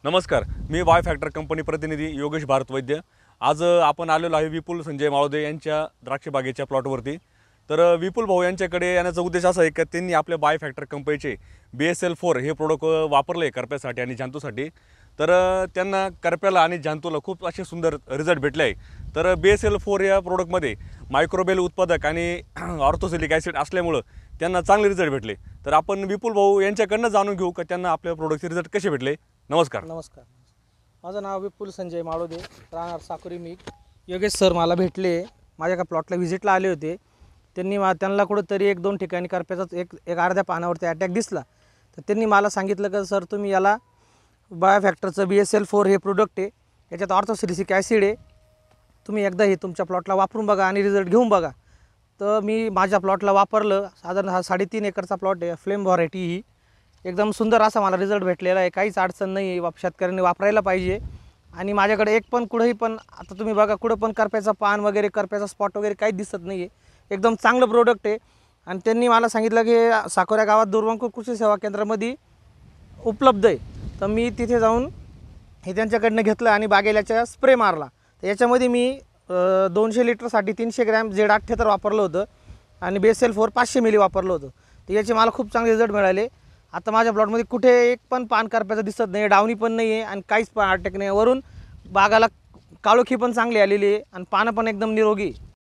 नमस्कार, मी Y factor company प्रतिनिधी योगेश भारतवैद्य। आज आपण आलेलो आहे विपुल संजय माळोदे यांच्या द्राक्ष बागेच्या प्लॉटवरती। तर विपुल भाऊ यांच्याकडे येण्याचा उद्देश असा आहे की त्यांनी आपल्या वाय फॅक्टर कंपनीचे BSL-4 हे प्रोडक्ट वापरले करप्यासाठी आणि जांतूसाठी। तर त्यांना करप्याला आणि जांतूला खूप असे सुंदर रिझल्ट भेटले आहे। तर BSL-4 या प्रोडक्टमध्ये मायक्रोबेल उत्पादक आणि ऑर्थोसिलिक ॲसिड असल्यामुळे त्यांना चांगले रिझल्ट भेटले। तर आपण विपुल भाऊ यांच्याकडनं जाणून घेऊ की त्यांना आपल्या प्रोडक्टचे रिझल्ट कसे भेटले। नमस्कार। नमस्कार, माझं नाव विपुल संजय माळोदे, राहणार साकुरी मी। योगेश सर मला भेटले, माझ्या का प्लॉटला व्हिजिटला आले होते। त्यांना कुठंतरी एक दोन ठिकाणी करप्याचा एक अर्ध्या पानावरती अटॅक दिसला। तर त्यांनी मला सांगितलं की सर तुम्ही याला वाय फॅक्टरचं BSL-4 हे प्रोडक्ट आहे, याच्यात ऑर्थोसिलिक ॲसिड आहे, तुम्ही एकदा हे तुमच्या प्लॉटला वापरून बघा आणि रिझल्ट घेऊन बघा। तर मी माझ्या प्लॉटला वापरलं। साधारण हा 3.5 एकरचा प्लॉट आहे। फ्लेम व्हरायटी ही एकदम सुंदर असा मला रिझल्ट भेटलेला आहे, काहीच अडचण नाही आहे। शेतकऱ्यांनी वापरायला पाहिजे। आणि माझ्याकडे एक पण कुठेही पण आता तुम्ही बघा कुठं पण करप्याचा पान वगैरे करप्याचा स्पॉट वगैरे काहीच दिसत नाही आहे। एकदम चांगलं प्रोडक्ट आहे। आणि त्यांनी मला सांगितलं की साकोऱ्या गावात दुर्वांकुर कृषी सेवा केंद्रामध्ये उपलब्ध आहे। तर मी तिथे जाऊन हे त्यांच्याकडनं घेतलं आणि बागेल्याचा स्प्रे मारला। तर याच्यामध्ये मी 200 लिटरसाठी 300 ग्रॅम Z78 वापरलं होतं आणि BSL-4 500 मिली वापरलं होतं। तर याचे मला खूप चांगले रिझल्ट मिळाले। आता माझ्या प्लॉटमध्ये कुठे एक पण पान करप्याचं दिसत नाही, डावणी पण नाही आहे आणि काहीच पण अटॅक नाही। वरून बागाला काळोखी पण चांगली आलेली आहे आणि पानं पण एकदम निरोगी।